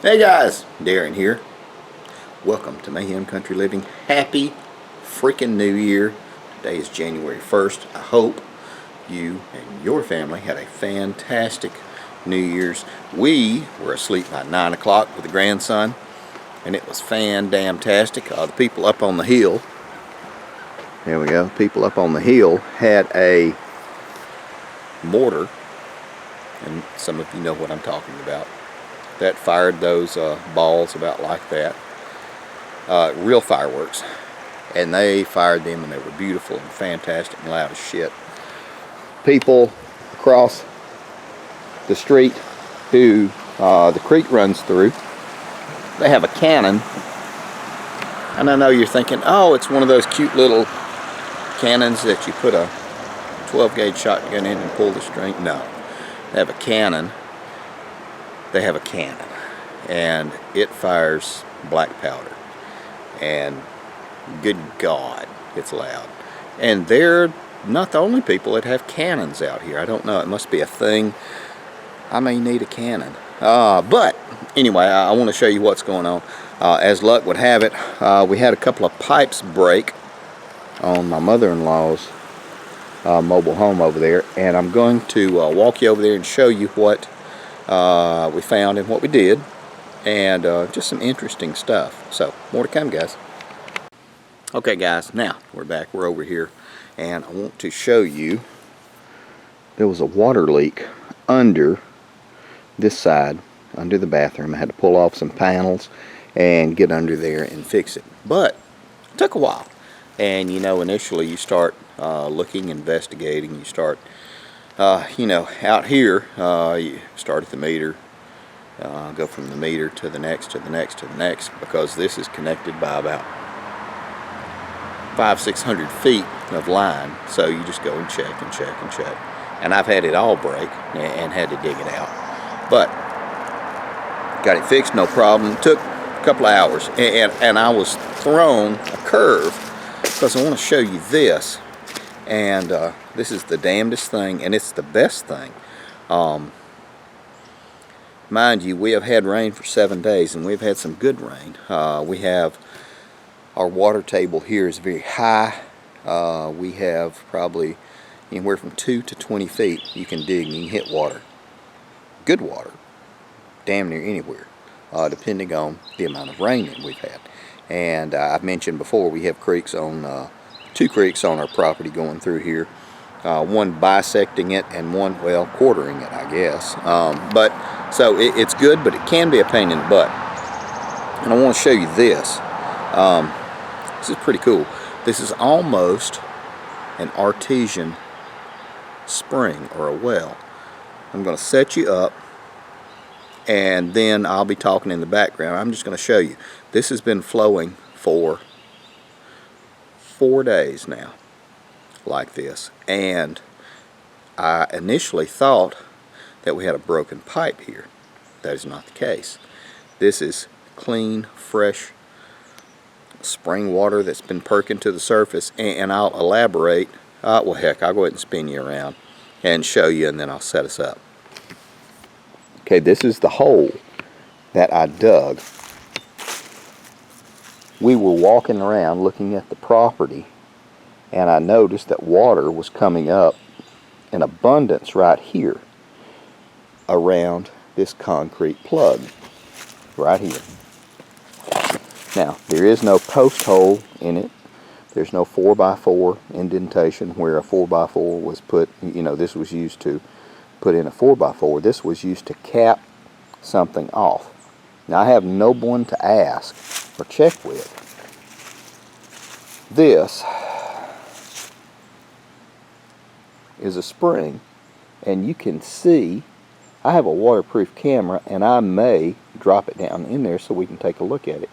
Hey guys, Darren here. Welcome to Mayhem Country Living. Happy freaking New Year. Today is January 1st. I hope you and your family had a fantastic New Year's. We were asleep by 9 o'clock with the grandson, and it was fan-damn-tastic. The people up on the hill, there we go, people up on the hill had a mortar, and some of you know what I'm talking about, that fired those balls about like that. Real fireworks. And they fired them and they were beautiful and fantastic and loud as shit. People across the street who the creek runs through, they have a cannon. And I know you're thinking, oh, it's one of those cute little cannons that you put a 12-gauge shotgun in and pull the string. No, they have a cannon. They have a cannon, and it fires black powder, and good God, it's loud. And they're not the only people that have cannons out here. I don't know, it must be a thing. I may need a cannon. But anyway, I want to show you what's going on. As luck would have it, we had a couple of pipes break on my mother-in-law's mobile home over there, and I'm going to walk you over there and show you what we found and what we did, and just some interesting stuff. So more to come, guys. Okay guys, now we're back, we're over here, and I want to show you there was a water leak under this side, under the bathroom. I had to pull off some panels and get under there and fix it, but it took a while. And you know, initially you start looking, investigating, you start you know, out here, you start at the meter, go from the meter to the next, to the next, to the next, because this is connected by about 500-600 feet of line. So you just go and check and check and check. And I've had it all break and had to dig it out. But got it fixed, no problem. Took a couple of hours, and I was thrown a curve because I want to show you this. And this is the damnedest thing, and it's the best thing. Mind you, we have had rain for 7 days, and we've had some good rain. We have, our water table here is very high. We have probably anywhere from 2 to 20 feet you can dig and you can hit water. Good water, damn near anywhere, depending on the amount of rain that we've had. And I've mentioned before, we have creeks on 2 creeks on our property going through here, one bisecting it and one, well, quartering it, I guess. But so it's good, but it can be a pain in the butt. And I want to show you this. This is pretty cool. This is almost an artesian spring or a well. I'm going to set you up, and then I'll be talking in the background. I'm just going to show you. This has been flowing for 4 days now like this, and I initially thought that we had a broken pipe here. That is not the case. This is clean, fresh spring water that's been perking to the surface, and I'll elaborate. Well, heck, I'll go ahead and spin you around and show you, and then I'll set us up. Okay, this is the hole that I dug. We were walking around looking at the property, and I noticed that water was coming up in abundance right here around this concrete plug right here. Now, there is no post hole in it. There's no 4x4 indentation where a 4x4 was put. You know, this was used to put in a 4x4. This was used to cap something off. Now, I have no one to ask or check with. This is a spring, and you can see I have a waterproof camera, and I may drop it down in there so we can take a look at it.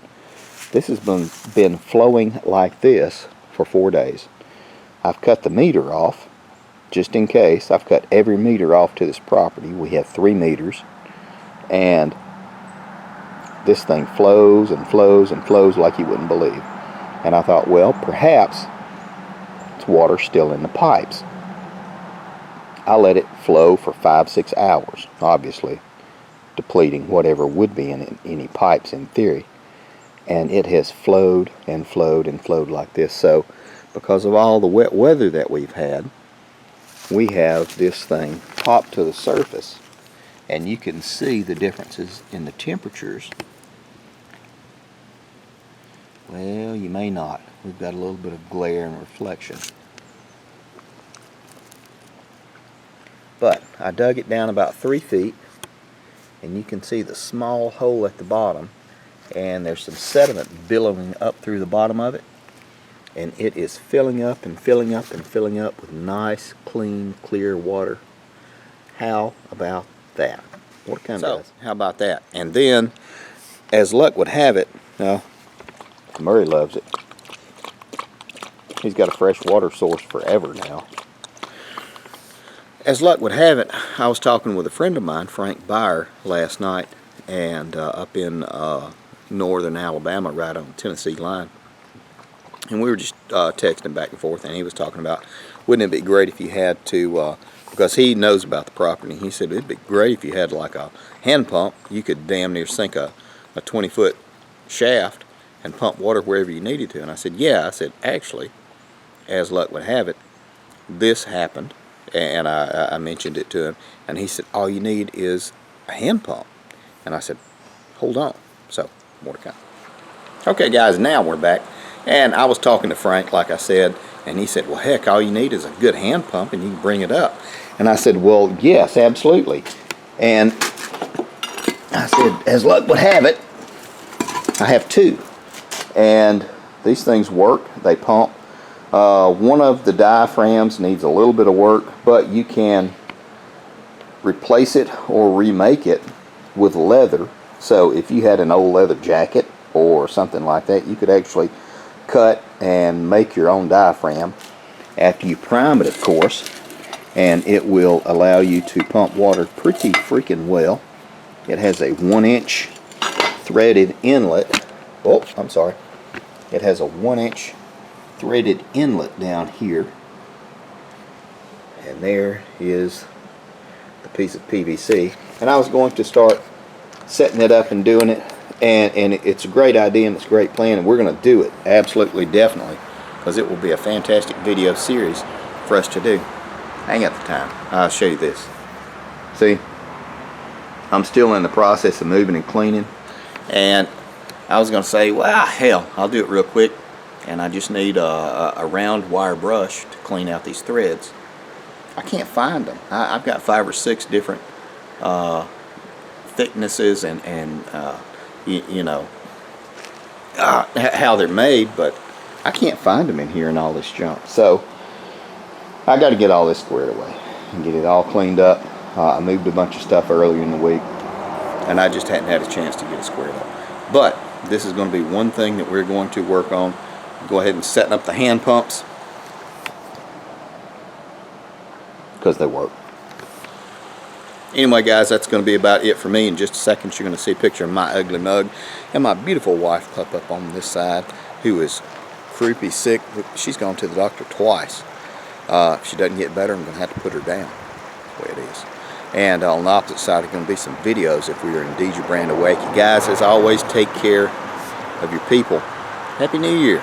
This has been flowing like this for 4 days. I've cut the meter off just in case. I've cut every meter off to this property. We have 3 meters, and this thing flows and flows and flows like you wouldn't believe. And I thought, well, perhaps it's water still in the pipes. I let it flow for 5-6 hours, obviously, depleting whatever would be in any pipes in theory. And it has flowed and flowed and flowed like this. So because of all the wet weather that we've had, we have this thing popped to the surface, and you can see the differences in the temperatures. Well, you may not. We've got a little bit of glare and reflection. But I dug it down about 3 feet, and you can see the small hole at the bottom, and there's some sediment billowing up through the bottom of it, and it is filling up and filling up and filling up with nice, clean, clear water. How about that? What kind of guys? How about that? And then, as luck would have it, now Murray loves it. He's got a fresh water source forever now. As luck would have it, I was talking with a friend of mine, Frank Byer, last night, and up in northern Alabama, right on the Tennessee line. And we were just texting back and forth, and he was talking about, wouldn't it be great if you had to, because he knows about the property, he said it'd be great if you had like a hand pump. You could damn near sink a 20-foot shaft and pump water wherever you needed to. And I said, yeah. I said, actually, as luck would have it, this happened. And I mentioned it to him, and he said, all you need is a hand pump. And I said, hold on. So, more to come. Okay, guys, now we're back. And I was talking to Frank, like I said, and he said, well, heck, all you need is a good hand pump, and you can bring it up. And I said, well, yes, absolutely. And I said, as luck would have it, I have 2. And these things work. They pump. One of the diaphragms needs a little bit of work, but you can replace it or remake it with leather. So if you had an old leather jacket or something like that, you could actually cut and make your own diaphragm after you prime it, of course, and it will allow you to pump water pretty freaking well. It has a 1-inch threaded inlet. Oh, I'm sorry. It has a 1-inch threaded inlet down here, and there is the piece of PVC. And I was going to start setting it up and doing it, and it's a great idea and it's a great plan, and we're going to do it, absolutely, definitely, because it will be a fantastic video series for us to do. Hang out the time. I'll show you this. See, I'm still in the process of moving and cleaning, and I was going to say, well, hell, I'll do it real quick. And I just need a round wire brush to clean out these threads. I can't find them. I've got 5 or 6 different thicknesses and you know how they're made, but I can't find them in here in all this junk. So I got to get all this squared away and get it all cleaned up. I moved a bunch of stuff earlier in the week, and I just hadn't had a chance to get it squared up. But this is going to be one thing that we're going to work on. Go ahead and setting up the hand pumps, because they work. Anyway, guys, that's going to be about it for me. In just a second, you're going to see a picture of my ugly mug and my beautiful wife pop up on this side, who is croupy sick. She's gone to the doctor twice. If she doesn't get better, I'm going to have to put her down. That's the way it is. And on the opposite side are going to be some videos if we are indeed your brand awake. You guys, as always, take care of your people. Happy New Year.